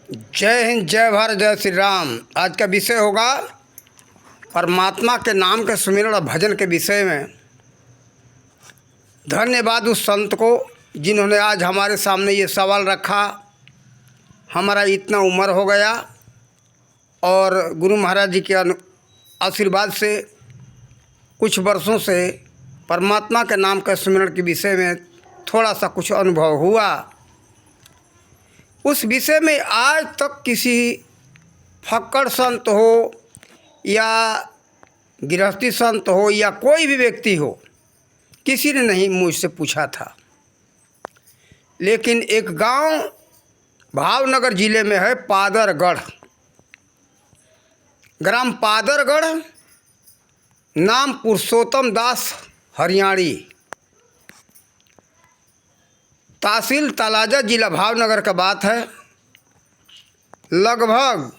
जय हिंद, जय भारत, जय श्री राम। आज का विषय होगा परमात्मा के नाम के सुमिरन और भजन के विषय में। धन्यवाद उस संत को जिन्होंने आज हमारे सामने ये सवाल रखा। हमारा इतना उम्र हो गया और गुरु महाराज जी के आशीर्वाद से कुछ वर्षों से परमात्मा के नाम के सुमिरन के विषय में थोड़ा सा कुछ अनुभव हुआ। उस विषय में आज तक किसी फक्कड़ संत हो या गृहस्थी संत हो या कोई भी व्यक्ति हो, किसी ने नहीं मुझसे पूछा था। लेकिन एक गांव भावनगर ज़िले में है, पादरगढ़, ग्राम पादरगढ़, नाम पुरुषोत्तम दास हरियाणी, तहसील तलाजा, जिला भावनगर का बात है। लगभग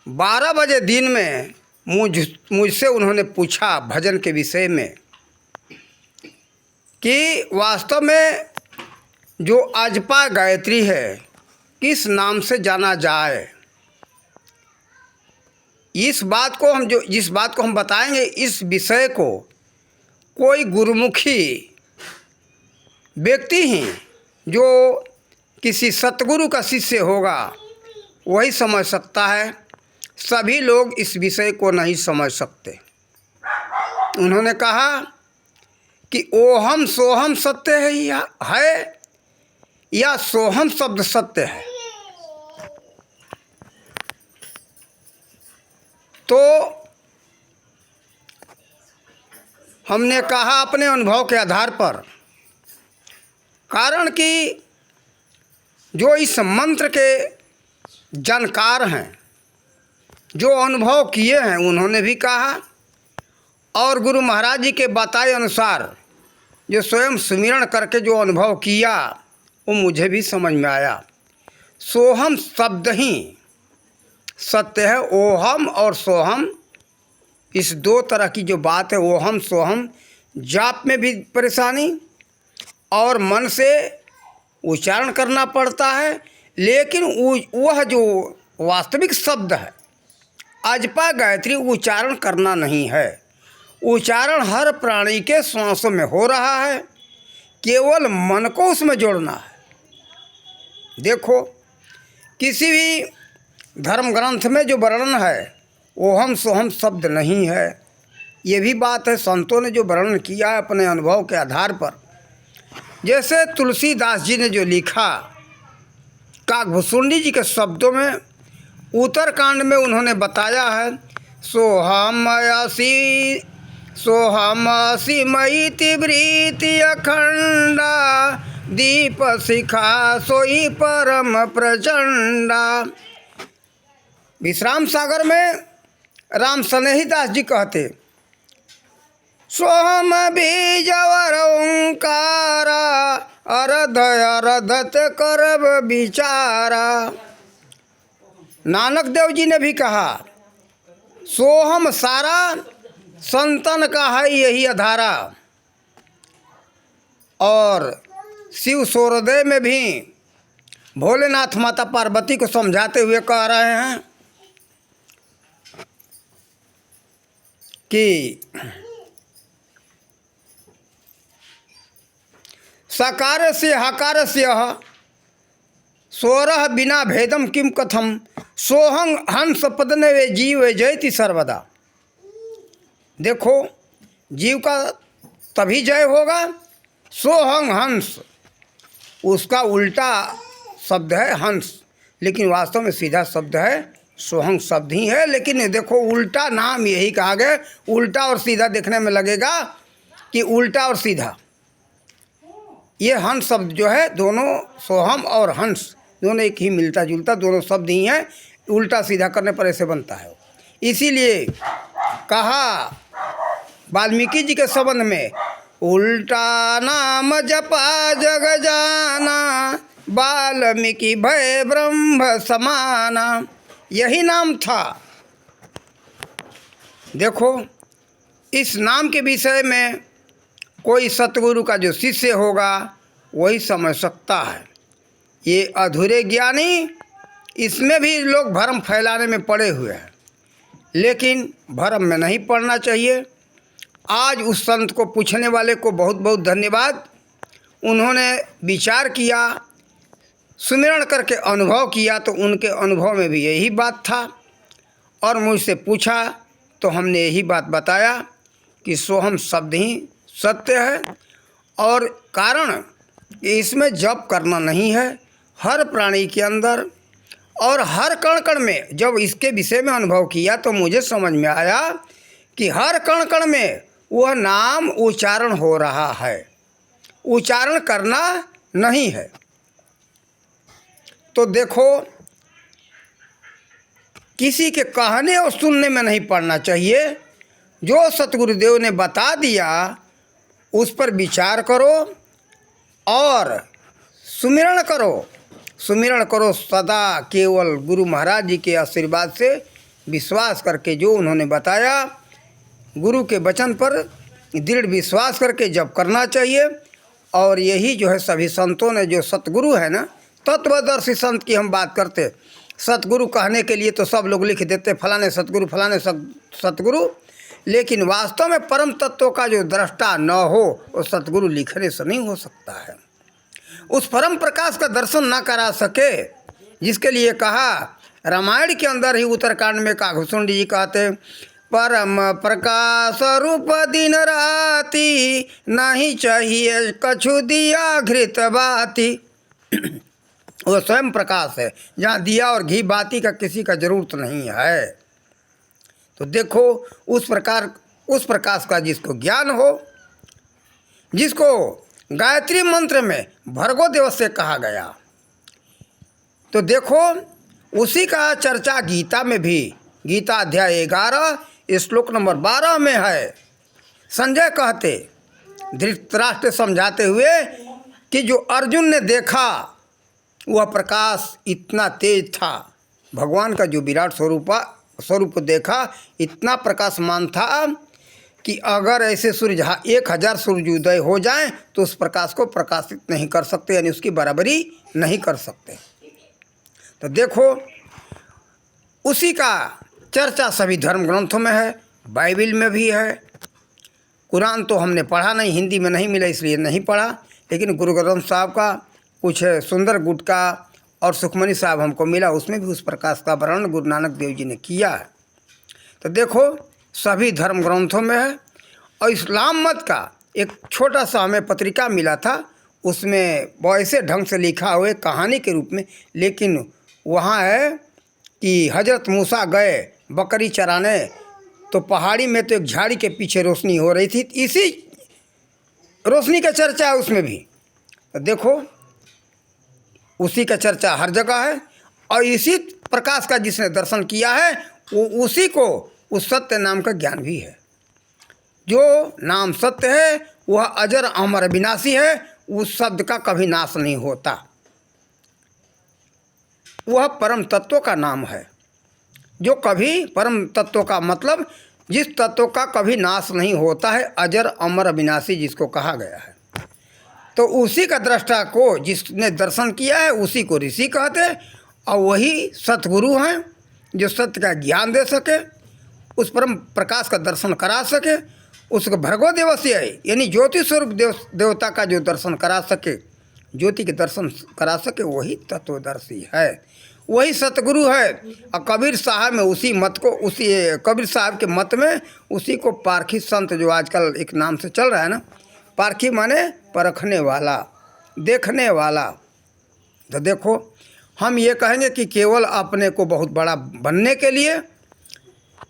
12 बजे दिन में मुझसे उन्होंने पूछा भजन के विषय में कि वास्तव में जो अजपा गायत्री है किस नाम से जाना जाए। जिस बात को हम बताएंगे, इस विषय को कोई गुरुमुखी व्यक्ति ही जो किसी सतगुरु का शिष्य होगा वही समझ सकता है। सभी लोग इस विषय को नहीं समझ सकते। उन्होंने कहा कि ओहम सोहम सत्य है या सोहम शब्द सत्य है। तो हमने कहा अपने अनुभव के आधार पर, कारण कि जो इस मंत्र के जानकार हैं, जो अनुभव किए हैं, उन्होंने भी कहा और गुरु महाराज जी के बताए अनुसार जो स्वयं सुमिरन करके जो अनुभव किया वो मुझे भी समझ में आया। सोहम शब्द ही सत्य है। ओहम और सोहम, इस दो तरह की जो बात है, ओहम सोहम, जाप में भी परेशानी और मन से उच्चारण करना पड़ता है। लेकिन वह जो वास्तविक शब्द है अजपा गायत्री, उच्चारण करना नहीं है। उच्चारण हर प्राणी के श्वासों में हो रहा है, केवल मन को उसमें जोड़ना है। देखो, किसी भी धर्म ग्रंथ में जो वर्णन है ओहम सोहम शब्द नहीं है। ये भी बात है, संतों ने जो वर्णन किया है अपने अनुभव के आधार पर। जैसे तुलसीदास जी ने जो लिखा, काकभूषुंडी जी के शब्दों में, उत्तरकांड में उन्होंने बताया है, सोहमसी मयि वृत्ति अखंडा, दीप शिखा सोई परम प्रचंडा। विश्राम सागर में राम स्नेहीदास जी कहते, सोहम बीजवर ओंकारा, अरध अरधत करब विचारा। नानक देव जी ने भी कहा, सोहम सारा संतन का है यही अधारा। और शिव सूर्योदय में भी भोलेनाथ माता पार्वती को समझाते हुए कह रहे हैं कि सकार से हकार से सोरह बिना भेदम किम कथम, सोहं हंस पदने वे जीव जयति सर्वदा। देखो, जीव का तभी जय होगा सोहं हंस, उसका उल्टा शब्द है हंस, लेकिन वास्तव में सीधा शब्द है सोहंग शब्द ही है। लेकिन देखो, उल्टा नाम यही कहा गया। उल्टा और सीधा देखने में लगेगा कि उल्टा और सीधा, ये हंस शब्द जो है, दोनों सोहम और हंस दोनों एक ही मिलता जुलता दोनों शब्द ही हैं। उल्टा सीधा करने पर ऐसे बनता है। इसीलिए कहा वाल्मीकि जी के संबंध में, उल्टा नाम जपा जग जाना, वाल्मीकि भय ब्रह्म समाना। यही नाम था। देखो, इस नाम के विषय में कोई सतगुरु का जो शिष्य होगा वही समझ सकता है। ये अधूरे ज्ञानी, इसमें भी लोग भ्रम फैलाने में पड़े हुए हैं, लेकिन भ्रम में नहीं पड़ना चाहिए। आज उस संत को पूछने वाले को बहुत बहुत धन्यवाद। उन्होंने विचार किया, सुमिरन करके अनुभव किया, तो उनके अनुभव में भी यही बात था और मुझसे पूछा तो हमने यही बात बताया कि सोहम शब्द ही सत्य है। और कारण इसमें जप करना नहीं है, हर प्राणी के अंदर और हर कण कण में। जब इसके विषय में अनुभव किया तो मुझे समझ में आया कि हर कण कण में वह नाम उच्चारण हो रहा है, उच्चारण करना नहीं है। तो देखो, किसी के कहने और सुनने में नहीं पड़ना चाहिए। जो सतगुरुदेव ने बता दिया उस पर विचार करो और सुमिरन करो। सुमिरन करो सदा केवल गुरु महाराज जी के आशीर्वाद से, विश्वास करके जो उन्होंने बताया, गुरु के वचन पर दृढ़ विश्वास करके जप करना चाहिए। और यही जो है सभी संतों ने, जो सतगुरु है ना, तत्वदर्शी संत की हम बात करते। सतगुरु कहने के लिए तो सब लोग लिख देते फलाने सतगुरु, फलाने सतगुरु, लेकिन वास्तव में परम तत्व का जो दृष्टा न हो, वो सतगुरु लिखने से नहीं हो सकता है। उस परम प्रकाश का दर्शन ना करा सके, जिसके लिए कहा रामायण के अंदर ही उत्तरकांड में काघुसुंडी जी कहते, परम प्रकाश रूप दिन राति, नहीं चाहिए कछु दिया घृत बाती। वो स्वयं प्रकाश है, जहाँ दिया और घी बाती का किसी का जरूरत नहीं है। तो देखो, उस प्रकाश का जिसको ज्ञान हो, जिसको गायत्री मंत्र में भर्गो दिवस से कहा गया, तो देखो उसी का चर्चा गीता में भी, गीता अध्याय 11 श्लोक नंबर 12 में है। संजय कहते, धृतराष्ट्र समझाते हुए कि जो अर्जुन ने देखा वह प्रकाश इतना तेज था, भगवान का जो विराट स्वरूप देखा इतना प्रकाशमान था कि अगर ऐसे सूर्य 1000 सूर्योदय हो जाएं तो उस प्रकाश को प्रकाशित नहीं कर सकते, यानी उसकी बराबरी नहीं कर सकते। तो देखो, उसी का चर्चा सभी धर्म ग्रंथों में है, बाइबिल में भी है। कुरान तो हमने पढ़ा नहीं, हिंदी में नहीं मिला इसलिए नहीं पढ़ा, लेकिन गुरु ग्रंथ साहब का कुछ सुंदर गुटका और सुखमनी साहब हमको मिला, उसमें भी उस प्रकाश का वर्णन गुरु नानक देव जी ने किया है। तो देखो, सभी धर्म ग्रंथों में है। और इस्लाम मत का एक छोटा सा हमें पत्रिका मिला था, उसमें वैसे ढंग से लिखा हुआ कहानी के रूप में, लेकिन वहाँ है कि हजरत मूसा गए बकरी चराने, तो पहाड़ी में तो एक झाड़ी के पीछे रोशनी हो रही थी, इसी रोशनी का चर्चा है उसमें भी। तो देखो, उसी का चर्चा हर जगह है। और इसी प्रकाश का जिसने दर्शन किया है, वो उसी को उस सत्य नाम का ज्ञान भी है। जो नाम सत्य है वह अजर अमर अविनाशी है, उस शब्द का कभी नाश नहीं होता। वह परम तत्व का नाम है, जो कभी, परम तत्व का मतलब जिस तत्व का कभी नाश नहीं होता है, अजर अमर अविनाशी जिसको कहा गया है। तो उसी का दृष्टा को जिसने दर्शन किया है उसी को ऋषि कहते, और वही सतगुरु हैं जो सत्य का ज्ञान दे सके, उस परम प्रकाश का दर्शन करा सके, उसको भर्गो दिवसीय यानी ज्योति स्वरूप देवता का जो दर्शन करा सके, ज्योति के दर्शन करा सके, वही तत्वदर्शी है, वही सतगुरु है। और कबीर साहब में उसी मत को, उसी कबीर साहब के मत में उसी को पारखी संत, जो आजकल एक नाम से चल रहा है ना, पारखी माने परखने वाला, देखने वाला। तो देखो, हम ये कहेंगे कि केवल अपने को बहुत बड़ा बनने के लिए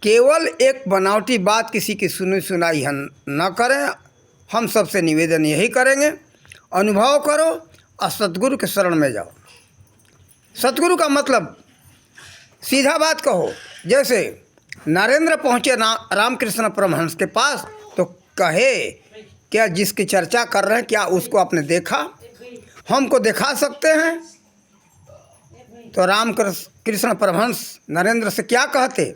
केवल एक बनावटी बात किसी की सुनी सुनाई न करें। हम सबसे निवेदन यही करेंगे, अनुभव करो और सतगुरु के शरण में जाओ। सतगुरु का मतलब सीधा बात कहो, जैसे नरेंद्र पहुँचे रामकृष्ण परमहंस के पास, तो कहे क्या जिसकी चर्चा कर रहे हैं क्या उसको आपने देखा, हमको दिखा सकते हैं? तो रामकृष्ण परमहंस नरेंद्र से क्या कहते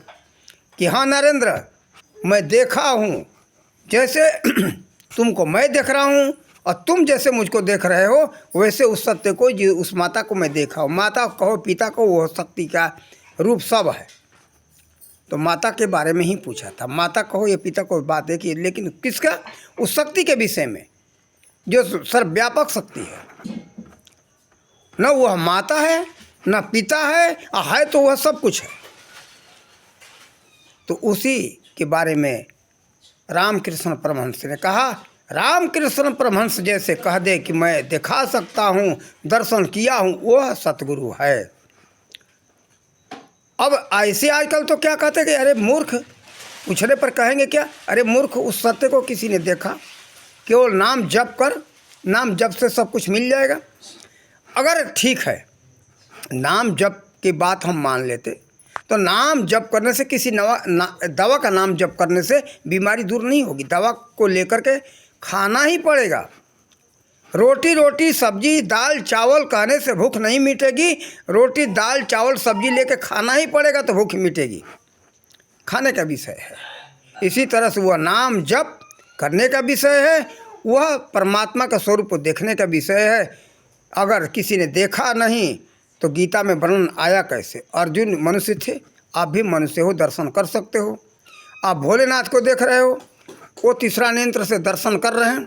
कि हाँ नरेंद्र, मैं देखा हूँ, जैसे तुमको मैं देख रहा हूँ और तुम जैसे मुझको देख रहे हो वैसे उस सत्य को, उस माता को मैं देखा हूँ। माता कहो पिता को, वो शक्ति का रूप सब है। तो माता के बारे में ही पूछा था। माता कहो या पिता को बात है कि, लेकिन किसका? उस शक्ति के विषय में जो सर्वव्यापक शक्ति है। न वह माता है न पिता है तो वह सब कुछ है। तो उसी के बारे में रामकृष्ण परमहंस ने कहा। रामकृष्ण परमहंस जैसे कह दे कि मैं दिखा सकता हूँ, दर्शन किया हूँ, वह सतगुरु है। अब ऐसे आजकल तो क्या कहते कि अरे मूर्ख, पूछने पर कहेंगे क्या? अरे मूर्ख, उस सत्य को किसी ने देखा? केवल नाम जप कर, नाम जप से सब कुछ मिल जाएगा। अगर ठीक है नाम जप की बात हम मान लेते तो नाम जप करने से किसी दवा का नाम जप करने से बीमारी दूर नहीं होगी। दवा को लेकर के खाना ही पड़ेगा। रोटी रोटी सब्जी दाल चावल कहने से भूख नहीं मिटेगी। रोटी दाल चावल सब्जी लेके खाना ही पड़ेगा तो भूख मिटेगी। खाने का विषय है। इसी तरह से वह नाम जप करने का विषय है, वह परमात्मा का स्वरूप को देखने का विषय है। अगर किसी ने देखा नहीं तो गीता में वर्णन आया कैसे? अर्जुन मनुष्य थे, आप भी मनुष्य हो, दर्शन कर सकते हो। आप भोलेनाथ को देख रहे हो, वो तीसरा नेत्र से दर्शन कर रहे हैं।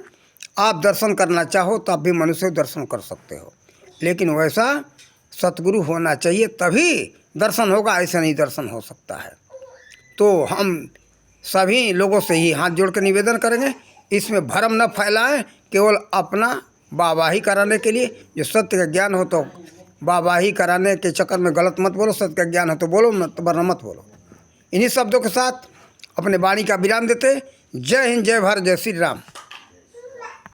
आप दर्शन करना चाहो तो आप भी मनुष्य दर्शन कर सकते हो। लेकिन वैसा सतगुरु होना चाहिए तभी दर्शन होगा, ऐसा नहीं दर्शन हो सकता है। तो हम सभी लोगों से ही हाथ जोड़ कर निवेदन करेंगे, इसमें भ्रम न फैलाएं। केवल अपना वाहवाही कराने के लिए, जो सत्य का ज्ञान हो तो वाहवाही कराने के चक्कर में गलत मत बोलो। सत्य का ज्ञान हो तो बोलो, वरना मत बोलो। इन्हीं शब्दों के साथ अपने वाणी का विराम देते। जय हिंद, जय भारत, जय श्री राम।